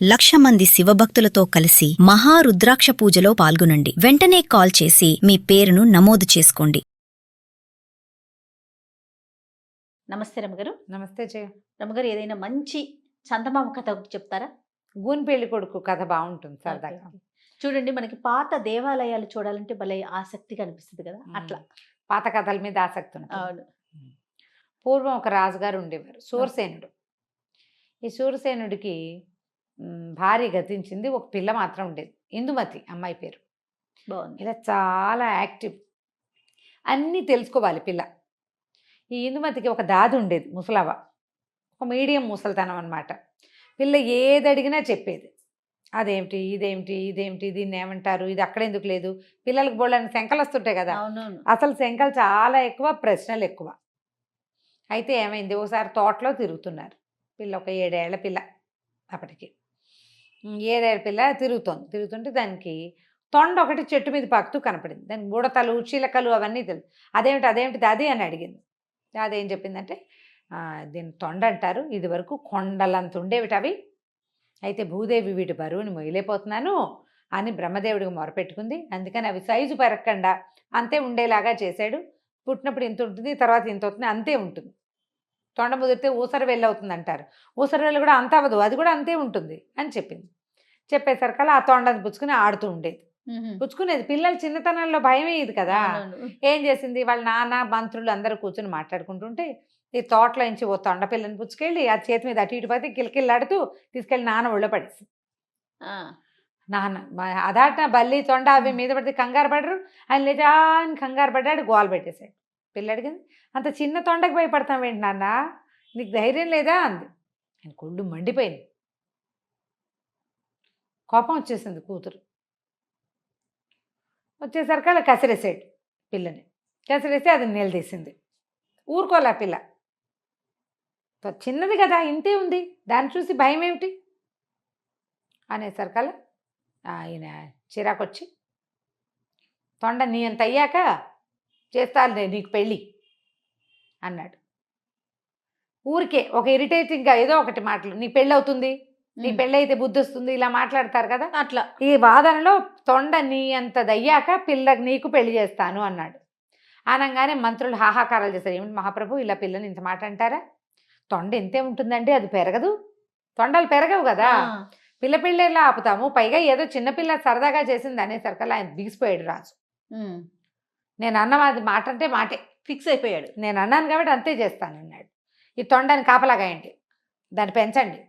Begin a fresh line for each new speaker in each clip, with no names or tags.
1,00,000 మంది శివభక్తులతో కలిసి మహారుద్రాక్ష పూజలో పాల్గొనండి. వెంటనే కాల్ చేసి మీ పేరును నమోదు చేసుకోండి.
నమస్తే రమగారు.
నమస్తే జయ.
రమగారు, ఏదైనా మంచి చందమామ కథ ఒకటి చెప్తారా?
గూని పెళ్లి కొడుకు కథ బాగుంటుంది సరదాగా.
ఓకే. చూడండి, మనకి పాత దేవాలయాలు చూడాలంటే భలే ఆసక్తిగా అనిపిస్తుంది కదా, అట్లా.
పాత కథల మీద ఆసక్తి ఉంటుంది.
అవును.
పూర్వం ఒక రాజుగారు ఉండేవారు, శూరసేనుడు. ఈ శూరసేనుడికి భార్య గతించింది, ఒక పిల్ల మాత్రం ఉండేది, ఇందుమతి అమ్మాయి పేరు.
బాగుంది.
ఇలా చాలా యాక్టివ్, అన్నీ తెలుసుకోవాలి పిల్ల. ఈ ఇందుమతికి ఒక దాది ఉండేది, ముసలవ్వ, ఒక మీడియం ముసలితనం అనమాట. పిల్ల ఏది అడిగినా చెప్పేది. అదేమిటి, ఇదేమిటి, ఇదేమిటి, దీన్ని ఏమంటారు, ఇది అక్కడ ఎందుకు లేదు. పిల్లలకు బోళ్ళని శంకలు వస్తుంటాయి కదా,
అవునవును.
అసలు శంకలు చాలా ఎక్కువ, ప్రశ్నలు ఎక్కువ. అయితే ఏమైంది, ఒకసారి తోటలో తిరుగుతున్నారు. పిల్ల ఒక 7 ఏళ్ల పిల్ల అప్పటికి. 7 ఏళ్ల పిల్ల తిరుగుతుంటే దానికి తొండ ఒకటి చెట్టు మీద పాకుతూ కనపడింది. దానికి బుడతలు, చిలకలు అవన్నీ తెలుసు. అదేమిటి దాది అని అడిగింది. అదేం చెప్పిందంటే, దీన్ని తొండ అంటారు, ఇది వరకు కొండలంత ఉండేవిటి అవి, అయితే భూదేవి వీటి బరువుని మొయ్యలేకపోతున్నాను అని బ్రహ్మదేవుడికి మొరపెట్టుకుంది. అందుకని అవి సైజు పెరగకుండా అంతే ఉండేలాగా చేశాడు. పుట్టినప్పుడు ఇంత ఉంటుంది, తర్వాత ఇంత అవుతుంది, అంతే ఉంటుంది. తొండ ముదిరితే ఊసర వెళ్ళి అవుతుంది అంటారు, ఊసర వెళ్ళి కూడా అంత అవ్వదు, అది కూడా అంతే ఉంటుంది అని చెప్పింది. చెప్పేసరికల్లా ఆ తొండని పుచ్చుకుని ఆడుతూ ఉండేది. పుచ్చుకునేది, పిల్లలు చిన్నతనంలో భయం ఇది కదా. ఏం చేసింది, వాళ్ళ నాన్న మంత్రులు అందరూ కూర్చొని మాట్లాడుకుంటుంటే ఈ తోటలో నుంచి ఓ తొండ పిల్లని పుచ్చుకెళ్ళి ఆ చేతి మీద అటు ఇటు పోతే కిలకిల్లాడుతూ తీసుకెళ్ళి నాన్న ఒళ్ళో పడేసి, నాన్న అదాట బల్లి తొండ అవి మీద పడితే కంగారు పడరు, ఆయన లేచా అని కంగారు పడ్డాడు, గోలు పెట్టేశాడు. పిల్లడికి అంత చిన్న తొండకి భయపడతాం ఏంటి నాన్న, నీకు ధైర్యం లేదా అంది. ఆయన కొళ్ళు మండిపోయింది, కోపం వచ్చేసింది. కూతురు వచ్చేసరికి అలా కసిరేసాడు పిల్లని. కసిరేసి అది నిలదీసింది. ఊరుకోలే పిల్ల, చిన్నది కదా, ఇంతే ఉంది, దాన్ని చూసి భయం ఏమిటి అనేసరికల్లా ఆయన చిరాకొచ్చి, తొండ నీ అంత అయ్యాక చేస్తాను నీకు పెళ్ళి అన్నాడు. ఊరికే ఒక ఇరిటేటింగ్గా ఏదో ఒకటి మాటలు, నీ పెళ్ళి అవుతుంది, నీ పెళ్ళి అయితే బుద్ధి వస్తుంది, ఇలా మాట్లాడతారు కదా, అట్లా. ఈ వాదనలో తొండ నీ అంత దయ్యాక పిల్లకి నీకు పెళ్లి చేస్తాను అన్నాడు. అనగానే మంత్రులు హాహాకారాలు చేశారు. ఏమిటి మహాప్రభు, ఇలా పిల్లని ఇంత మాట అంటారా, తొండ ఎంతే ఉంటుందండి, అది పెరగదు, తొండలు పెరగవు కదా, పిల్ల పిల్లలా ఆపుతాము, పైగా ఏదో చిన్నపిల్ల సరదాగా చేసింది అనేసరికల్లా ఆయన బిగిసిపోయాడు రాజు. నేను అన్న మాట అంటే మాటే,
ఫిక్స్ అయిపోయాడు.
నేను అన్నాను కాబట్టి అంతే చేస్తాను అన్నాడు. ఈ తొండని కాపలాగాయండి, దాన్ని పెంచండి,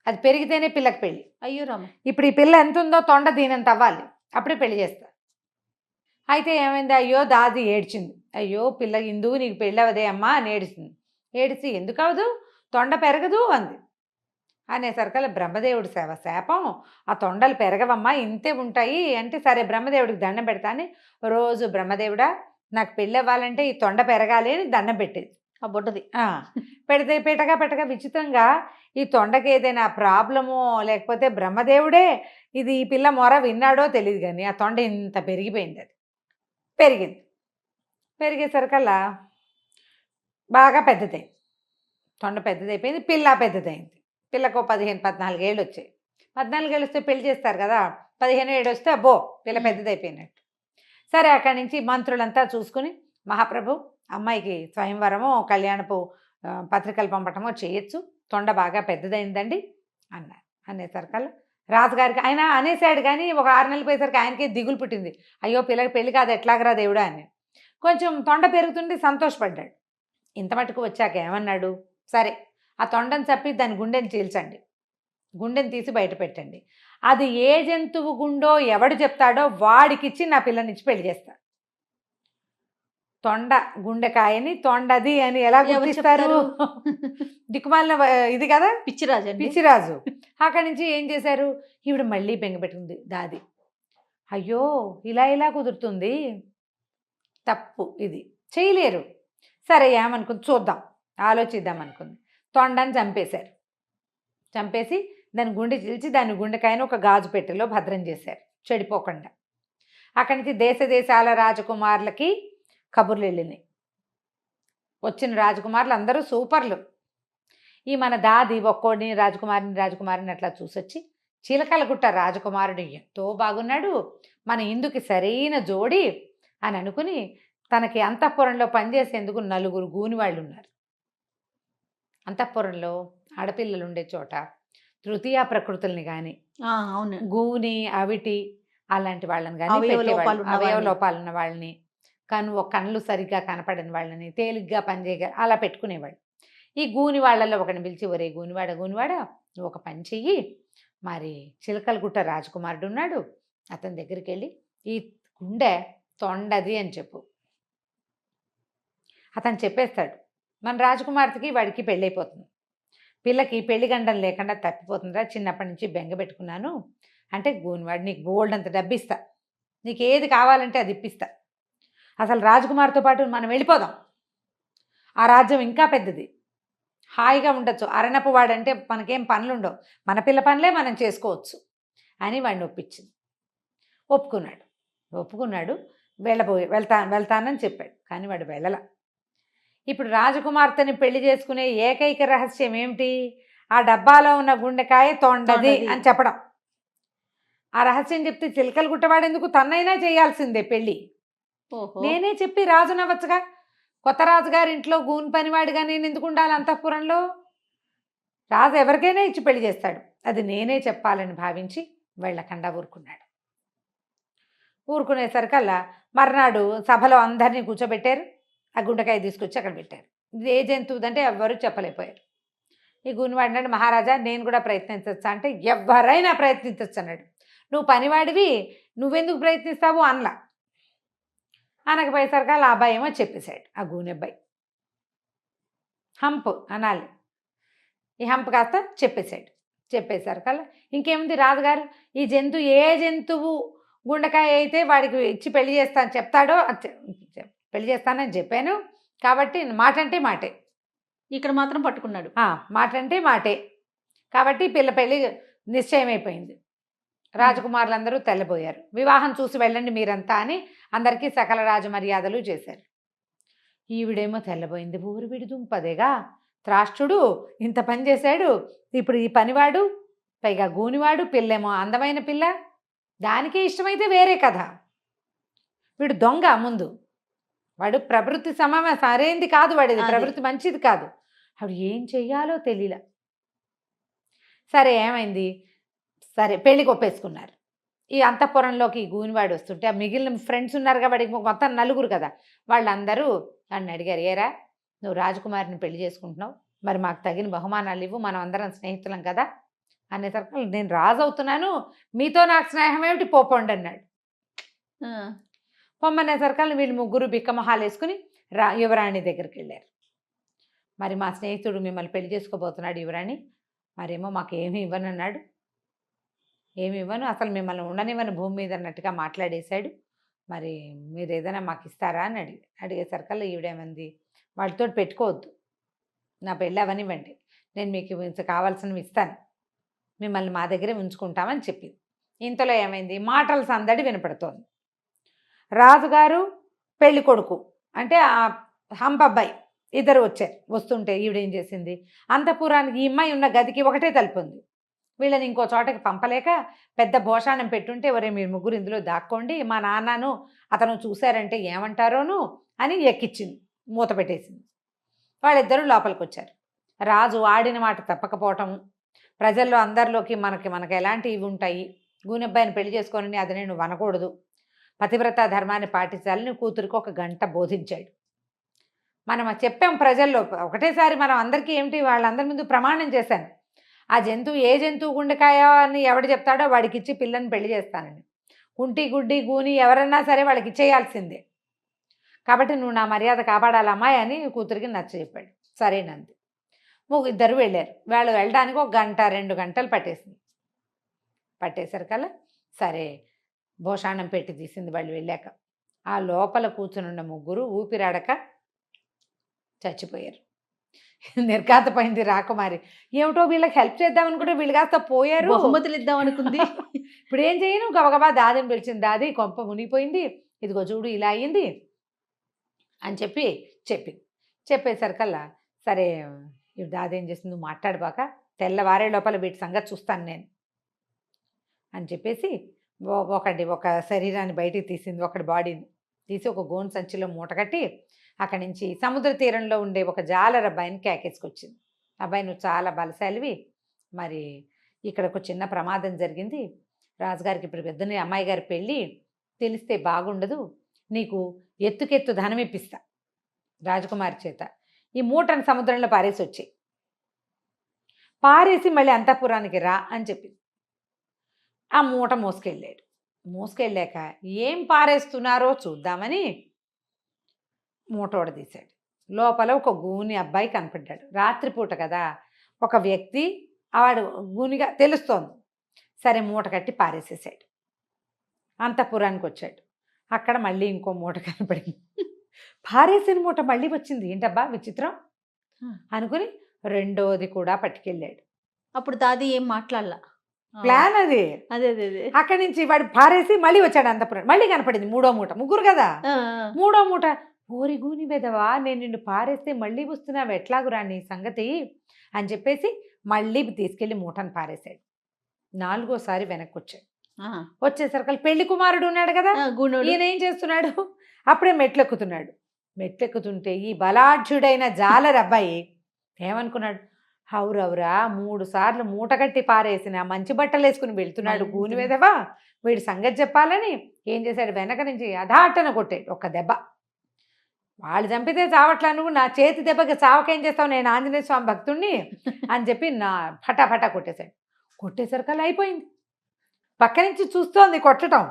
అది పెరిగితేనే పిల్లకి పెళ్ళి.
అయ్యో రామ,
ఇప్పుడు ఈ పిల్ల ఎంత ఉందో తొండ దీనంత అవ్వాలి, అప్పుడే పెళ్లి చేస్తా. అయితే ఏమైంది, అయ్యో దాది ఏడ్చింది. అయ్యో పిల్ల ఇందుకు నీకు పెళ్ళి అవదే అమ్మా అని ఏడిచింది. ఏడిచి ఎందుకు అవదు, తొండ పెరగదు అంది. అనేసరికల్లా బ్రహ్మదేవుడి శాపం, ఆ తొండలు పెరగవమ్మా, ఇంతే ఉంటాయి అంటే, సరే బ్రహ్మదేవుడికి దండం పెడతా అని రోజు బ్రహ్మదేవుడా నాకు పెళ్ళి అవ్వాలంటే ఈ తొండ పెరగాలి అని దండం పెట్టేది.
ఆ బొడ్డది
పెడితే పెట్టగా విచిత్రంగా ఈ తొండకి ఏదైనా ప్రాబ్లమో లేకపోతే బ్రహ్మదేవుడే ఇది ఈ పిల్ల మొర విన్నాడో తెలియదు, కానీ ఆ తొండ ఇంత పెరిగిపోయింది. అది పెరిగేసరికల్లా బాగా పెద్దదైంది, తొండ పెద్దదైపోయింది, పిల్ల పెద్దదైంది. పిల్లకు 15-14 ఏళ్ళు వచ్చాయి. 14 ఏళ్ళు వస్తే పెళ్లి చేస్తారు కదా, 15 ఏళ్ళు వస్తే అబ్బో పిల్ల పెద్దదైపోయినట్టు. సరే అక్కడి నుంచి మంత్రులంతా చూసుకుని, మహాప్రభు అమ్మాయికి స్వయంవరమో కళ్యాణపు పత్రికలు పంపటమో చేయొచ్చు, తొండ బాగా పెద్దదైందండి అన్నారు. అనేసరికల్లా రాజుగారికి ఆయన అనేసాడు, కానీ ఒక 6 నెలలు పోయేసరికి ఆయనకే దిగులు పుట్టింది. అయ్యో పిల్లకి పెళ్లి కాదు ఎట్లాగరా దేవుడా అని. కొంచెం తొండ పెరుగుతుంటే సంతోషపడ్డాడు. ఇంత మటుకు వచ్చాక ఏమన్నాడు, సరే ఆ తొండని చప్పి దాని గుండెని చీల్చండి, గుండెని తీసి బయట పెట్టండి, అది ఏ జంతువు గుండో ఎవడు చెప్తాడో వాడికిచ్చి నా పిల్లనిచ్చి పెళ్లి చేస్తా. తొండ గుండెకాయని తొండది అని ఎలా గుర్తిస్తారు, దిక్కుమాలిన ఇది కదా, పిచ్చిరాజు. అక్కడి నుంచి ఏం చేశారు, ఈవిడ మళ్ళీ బెంగపెట్టుకుంది దాది. అయ్యో ఇలా కుదురుతుంది, తప్పు, ఇది చేయలేరు. సరే ఏమనుకుంది చూద్దాం, ఆలోచిద్దాం అనుకుంది. తొండని చంపేశారు. చంపేసి దాని గుండె చీల్చి దాని గుండెకాయను ఒక గాజు పెట్టెలో భద్రం చేశారు చెడిపోకుండా. అక్కడి నుంచి దేశాల రాజకుమారులకి కబుర్లు వెళ్ళినాయి. వచ్చిన రాజకుమారులు అందరూ సూపర్లు. ఈ మన దాది ఒక్కోడిని రాజకుమారిని అట్లా చూసొచ్చి చిలకలగుట్ట రాజకుమారుడు ఎంతో బాగున్నాడు, మన ఇందుకి సరైన జోడి అని అనుకుని తనకి అంతఃపురంలో పనిచేసేందుకు 4 గూనివాళ్ళు ఉన్నారు. అంతఃపురంలో ఆడపిల్లలు ఉండే చోట తృతీయ ప్రకృతుల్ని కానీ
అవును.
గూని అవిటి అలాంటి వాళ్ళని కానీ
అవయవ లోపాలు ఉన్న
అవయవ
వాళ్ళని.
లోపాలు ఉన్న వాళ్ళని, కళ్ళు సరిగ్గా కనపడని వాళ్ళని, తేలిగ్గా పనిచేయగ అలా పెట్టుకునేవాళ్ళు. ఈ గూని వాళ్ళల్లో ఒకరిని పిలిచి, ఒరే గూనివాడ గూనివాడ, నువ్వు ఒక పని చెయ్యి, మరి చిలకలగుట్ట రాజకుమారుడు ఉన్నాడు, అతని దగ్గరికి వెళ్ళి ఈ గుండె తొండది అని చెప్పు. అతను చెప్పేస్తాడు. మన రాజకుమార్తెకి వాడికి పెళ్ళైపోతుంది. పిల్లకి పెళ్లి గండం లేకుండా తప్పిపోతుందిరా, చిన్నప్పటి నుంచి బెంగ పెట్టుకున్నాను అంటే గూనివాడు నీకు బోల్డ్ అంత డబ్బు ఇస్తా, నీకు ఏది కావాలంటే అది ఇప్పిస్తా, అసలు రాజకుమార్తో పాటు మనం వెళ్ళిపోదాం, ఆ రాజ్యం ఇంకా పెద్దది, హాయిగా ఉండొచ్చు, అరణపు వాడంటే మనకేం పనులు ఉండవు, మన పిల్ల పనులే మనం చేసుకోవచ్చు అని వాడిని ఒప్పించింది. ఒప్పుకున్నాడు. వెళ్తానని చెప్పాడు. కానీ వాడు వెళ్ళల. ఇప్పుడు రాజకుమార్తెని పెళ్లి చేసుకునే ఏకైక రహస్యం ఏమిటి? ఆ డబ్బాలో ఉన్న గుండెకాయ తొండది అని చెప్పడం. ఆ రహస్యం చెప్తే చిలకలు గుట్టవాడెందుకు, తన్నైనా చేయాల్సిందే పెళ్ళి. నేనే చెప్పి రాజునవ్వచ్చుగా, కొత్త రాజుగారి ఇంట్లో గూని పనివాడిగా నేను ఎందుకు ఉండాలి అంతఃపురంలో? రాజు ఎవరికైనా ఇచ్చి పెళ్లి చేస్తాడు, అది నేనే చెప్పాలని భావించి వెళ్ళకుండా ఊరుకునేసరికల్లా మర్నాడు సభలో అందరినీ కూర్చోబెట్టారు. ఆ గుండెకాయ తీసుకొచ్చి అక్కడ పెట్టారు. ఇది ఏ జంతువుదంటే ఎవ్వరూ చెప్పలేకపోయారు. ఈ గూనివాడు అన్నాడు, మహారాజా నేను కూడా ప్రయత్నించవచ్చా అంటే, ఎవరైనా ప్రయత్నించవచ్చు అన్నాడు. నువ్వు పనివాడివి, నువ్వెందుకు ప్రయత్నిస్తావు అనలా. అనకపోయేసరికల్లా ఆ అబ్బాయి ఏమో చెప్పేశాడు. ఆ గూని అబ్బాయి హంప్ అనాలి, ఈ హంప్ కాస్త చెప్పేసరికల్లా ఇంకేముంది, రాజుగారు ఈ ఏ జంతువు గుండెకాయ అయితే వాడికి ఇచ్చి పెళ్లి చేస్తాను చెప్తాడో పెళ్లి చేస్తానని చెప్పాను కాబట్టి మాట అంటే మాటే.
ఇక్కడ మాత్రం పట్టుకున్నాడు.
మాట అంటే మాటే కాబట్టి పిల్ల పెళ్లి నిశ్చయమైపోయింది. రాజకుమారులందరూ తెల్లబోయారు. వివాహం చూసి వెళ్ళండి మీరంతా అని అందరికీ సకల రాజ మర్యాదలు చేశారు. ఈవిడేమో తెల్లబోయింది. ఊరు విడి దుంపదేగా, త్రాష్ట్రుడు ఇంత పని చేశాడు, ఇప్పుడు ఈ పనివాడు, పైగా గూనివాడు, పిల్లేమో అందమైన పిల్ల, దానికే ఇష్టమైతే వేరే కథ, వీడు దొంగ, ముందు వాడు ప్రవృత్తి సరైంది కాదు, వాడిది ప్రవృత్తి మంచిది కాదు. ఆవిడ ఏం చెయ్యాలో తెలియలా. సరే ఏమైంది, సరే పెళ్ళికి ఒప్పేసుకున్నారు. ఈ అంతఃపురంలోకి గూనివాడు వస్తుంటే ఆ మిగిలిన ఫ్రెండ్స్ ఉన్నారు కాబట్టి మొత్తం 4 కదా, వాళ్ళందరూ నన్ను అడిగారు, ఏరా నువ్వు రాజకుమారిని పెళ్లి చేసుకుంటున్నావు, మరి మాకు తగిన బహుమానాలు ఇవ్వు, మనం అందరం స్నేహితులం కదా అనేసరికి, నేను రాజు అవుతున్నాను, మీతో నాకు స్నేహం ఏమిటి, పోపోండి అన్నాడు. పొమ్మనేసరికల్లా వీళ్ళు 3 బిక్కమొహాలు వేసుకుని యువరాణి దగ్గరికి వెళ్ళారు. మరి మా స్నేహితుడు మిమ్మల్ని పెళ్లి చేసుకోబోతున్నాడు యువరాణి, మరేమో మాకు ఏమీ ఇవ్వనన్నాడు, ఏమి ఇవ్వను, అసలు మిమ్మల్ని ఉండనివ్వని భూమి మీద అన్నట్టుగా మాట్లాడేశాడు, మరి మీరు ఏదైనా మాకు ఇస్తారా అని అడిగేసరికల్లా ఈవిడేమంది, వాళ్ళతో పెట్టుకోవద్దు, నా పెళ్ళి అవనివ్వండి, నేను మీకు కావాల్సినవి ఇస్తాను, మిమ్మల్ని మా దగ్గరే ఉంచుకుంటామని చెప్పింది. ఇంతలో ఏమైంది, మాటల సందడి వినపడుతోంది. రాజుగారు పెళ్లి కొడుకు అంటే ఆ హంపబ్బాయి ఇద్దరు వస్తుంటే ఈవిడేం చేసింది, అంతఃపురానికి ఈ అమ్మాయి ఉన్న గదికి ఒకటే తలుపు ఉంది, వీళ్ళని ఇంకో చోటకి పంపలేక పెద్ద భోషాణం పెట్టుంటే, ఒరే మీరు 3 ఇందులో దాక్కోండి, మా నాన్నను అతను చూశారంటే ఏమంటారోను అని ఎక్కిచ్చింది, మూత పెట్టేసింది. వాళ్ళిద్దరూ లోపలికి వచ్చారు. రాజు ఆడిన మాట తప్పకపోవటం, ప్రజల్లో అందరిలోకి మనకి ఎలాంటి ఇవి ఉంటాయి, గూనెబ్బాయిని పెళ్లి చేసుకోనని అది నేను అనకూడదు, పతివ్రత ధర్మాన్ని పాటించాలని కూతురికి 1 గంట బోధించాడు. మనం చెప్పాం ప్రజల్లో ఒకటేసారి, మనం అందరికీ ఏమిటి వాళ్ళందరి ముందు ప్రమాణం చేశాను, ఆ ఏ జంతువు గుండెకాయ అని ఎవడు చెప్తాడో వాడికి ఇచ్చి పిల్లని పెళ్లి చేస్తానని, కుంటి గుడ్డి గూని ఎవరన్నా సరే వాళ్ళకి ఇచ్చేయాల్సిందే, కాబట్టి నువ్వు నా మర్యాద కాపాడాలి అమ్మాయి అని కూతురికి నచ్చ చెప్పాడు. సరేనంది. ఇద్దరు వెళ్ళారు. వాళ్ళు వెళ్ళడానికి 1 గంట 2 గంటలు పట్టేసరికల్లా సరే భోషాణం పెట్టి తీసింది. వాళ్ళు వెళ్ళాక ఆ లోపల కూర్చునున్న 3 ఊపిరాడక చచ్చిపోయారు. నిర్ఘాతపోయింది రాకుమారి. ఏమిటో వీళ్ళకి హెల్ప్ చేద్దామనుకుంటే వీళ్ళు కాస్త పోయారు,
బహుమతులు ఇద్దాం అనుకుంది.
ఇప్పుడు ఏం చేయను, గబగబా దాదిని పిలిచింది. దాది కొంప మునిగిపోయింది, ఇదిగో చూడు ఇలా అయ్యింది అని చెప్పేసరికల్లా సరే ఇప్పుడు దాది ఏం చేసింది, నువ్వు మాట్లాడబాక, తెల్లవారే లోపల వీటి సంగతి చూస్తాను నేను అని చెప్పేసి ఒక శరీరాన్ని బయటికి తీసింది, ఒకటి బాడీని తీసి ఒక గోను సంచిలో మూటగట్టి అక్కడి నుంచి సముద్ర తీరంలో ఉండే ఒక జాలర్ అబ్బాయిని కేకేసుకొచ్చింది. అబ్బాయి, నువ్వు చాలా బలశాలివి, మరి ఇక్కడ ఒక చిన్న ప్రమాదం జరిగింది, రాజుగారికి ఇప్పుడు పెద్దని అమ్మాయి గారి పెళ్ళి, తెలిస్తే బాగుండదు, నీకు ఎత్తుకెత్తు ధనం ఇప్పిస్తా రాజకుమారి చేత, ఈ మూటను సముద్రంలో పారేసి వచ్చాయి, పారేసి మళ్ళీ అంతఃపురానికి రా అని చెప్పింది. ఆ మూట మోసుకెళ్ళాక ఏం పారేస్తున్నారో చూద్దామని మూట తీశాడు. లోపల ఒక గూని అబ్బాయి కనపడ్డాడు. రాత్రిపూట కదా, ఒక వ్యక్తి వాడు గూనిగా తెలుస్తోంది. సరే మూట కట్టి పారేసేసాడు. అంతఃపురానికి వచ్చాడు. అక్కడ మళ్ళీ ఇంకో మూట కనపడింది. పారేసిన మూట మళ్ళీ వచ్చింది. ఏంటబ్బా విచిత్రం అనుకుని రెండోది కూడా పట్టుకెళ్ళాడు.
అప్పుడు దాది ఏం మాట్లాడలా,
ప్లాన్ అది.
అదే అదే అదే.
అక్కడి నుంచి వాడు పారేసి మళ్ళీ వచ్చాడు అంతఃపురం. మళ్ళీ కనపడింది మూడో మూట. ముగ్గురు కదా, మూడో మూట. ఓరి గూని బెదవా, నేను నిన్ను పారేస్తే మళ్ళీ వస్తున్నావు, ఎట్లాగురా నీ సంగతి అని చెప్పేసి మళ్ళీ తీసుకెళ్లి మూటను పారేశాడు. నాలుగోసారి వెనక్కి వచ్చాడు. వచ్చేసరికి పెళ్లి కుమారుడు ఉన్నాడు కదా, ఈయన ఏం చేస్తున్నాడు, అప్పుడే మెట్లెక్కుతున్నాడు. మెట్లెక్కుతుంటే ఈ బలాఢ్యుడైన జాలర్ అబ్బాయి ఏమనుకున్నాడు, హౌరవురా 3 సార్లు మూట కట్టి పారేసిన మంచి బట్టలు వేసుకుని వెళ్తున్నాడు గూని మీదవా, వీడి సంగతి చెప్పాలని ఏం చేశాడు, వెనక నుంచి అధాటన కొట్టాడు ఒక్క దెబ్బ. వాళ్ళు చంపితే చావట్లా, నువ్వు నా చేతి దెబ్బకి చావకేం చేస్తావు, నేను ఆంజనేయ స్వామి భక్తుణ్ణి అని చెప్పి నా ఫటాఫటా కొట్టేశాడు. కొట్టేసరికల్లా అయిపోయింది. పక్క నుంచి చూస్తోంది కొట్టడం.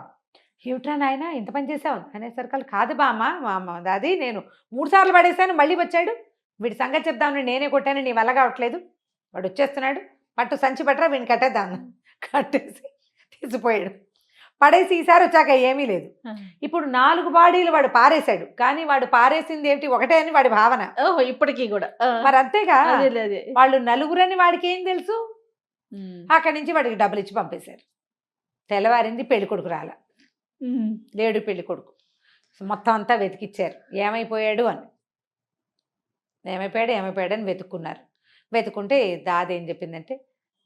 ఏమిట్రా నాయన ఇంత పని చేసావు అనేసరికల్, కాదు బామ్మ అది నేను 3 సార్లు పడేశాను, మళ్ళీ వచ్చాడు, వీడి సంగతి చెప్దామని నేనే కొట్టాను, నీ వల్ల కావట్లేదు, వాడు వచ్చేస్తున్నాడు, పట్టు సంచి పట్టరా వీడిని కట్టేద్దాను. కట్టేసి తీసిపోయాడు. పడేసి ఈసారి వచ్చాక ఏమీ లేదు. ఇప్పుడు 4 బాడీలు వాడు పారేశాడు. కానీ వాడు పారేసింది ఏమిటి, ఒకటే అని వాడి భావన.
ఓహో, ఇప్పటికీ కూడా
మరి అంతేగా, వాళ్ళు నలుగురని వాడికి ఏం తెలుసు. అక్కడి నుంచి వాడికి డబ్బులు ఇచ్చి పంపేశారు. తెల్లవారింది, పెళ్లి కొడుకు రాల, లేడు పెళ్లి కొడుకు. మొత్తం అంతా వెతికిచ్చారు, ఏమైపోయాడు అని వెతుక్కున్నారు. వెతుక్కుంటే దాది ఏం చెప్పిందంటే,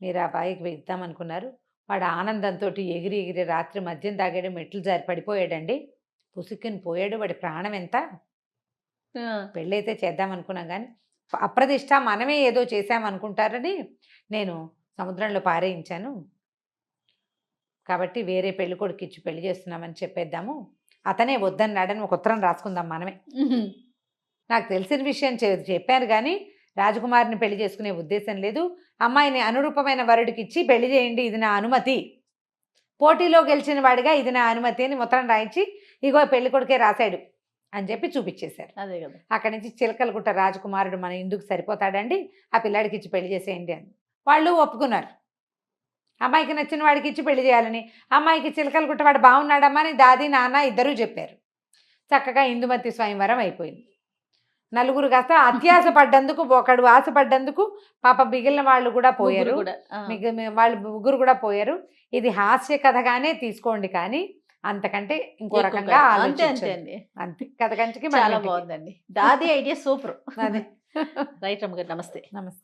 మీరు ఆ అబ్బాయికి ఇద్దామనుకున్నారు, వాడు ఆనందంతో ఎగిరి రాత్రి మద్యం తాగాడు, మెట్లు జారి పడిపోయాడండి, పుసుక్కుని పోయాడు, వాడి ప్రాణం ఎంత, పెళ్ళైతే చేద్దామనుకున్నాం కానీ అప్రదిష్ట మనమే ఏదో చేశామనుకుంటారని నేను సముద్రంలో పారేయించాను, కాబట్టి వేరే పెళ్లి కొడుకు ఇచ్చి పెళ్లి చేస్తున్నామని చెప్పేద్దాము, అతనే వద్దన్నాడని ఒక ఉత్తరం రాసుకుందాం మనమే. నాకు తెలిసిన విషయం చెప్పాను కానీ రాజకుమారిని పెళ్లి చేసుకునే ఉద్దేశం లేదు, అమ్మాయిని అనురూపమైన వరుడికి ఇచ్చి పెళ్లి చేయండి, ఇది నా అనుమతి, పోటీలో గెలిచిన వాడిగా ఇది నా అనుమతి అని ఉత్తరం రాయించి ఇగో పెళ్లి కొడుకే రాశాడు అని చెప్పి చూపించేశారు.
అదే కదా.
అక్కడి నుంచి చిలకలగుట్ట రాజకుమారుడు మన ఇందుకు సరిపోతాడండి, ఆ పిల్లాడికి ఇచ్చి పెళ్లి చేసేయండి అని వాళ్ళు ఒప్పుకున్నారు. అమ్మాయికి నచ్చిన వాడికి ఇచ్చి పెళ్లి చేయాలని. అమ్మాయికి చిలకలగుట్ట వాడు బాగున్నాడమ్మా అని దాది నాన్న ఇద్దరూ చెప్పారు. చక్కగా ఇందుమతి స్వయంవరం అయిపోయింది. నలుగురు కాస్త అత్యాశ పడ్డందుకు, ఒకడు ఆశపడ్డందుకు పాప మిగిలిన వాళ్ళు కూడా పోయారు, వాళ్ళు ముగ్గురు కూడా పోయారు. ఇది హాస్య కథగానే తీసుకోండి, కానీ అంతకంటే ఇంకో రకంగా ఆలోచించండి. అంతే కథ కంచికి.
చాలా బాగుందండి, దాది ఐడియా సూపర్.
అదే.
రైట్ రమ్మ గారు, నమస్తే.
నమస్తే.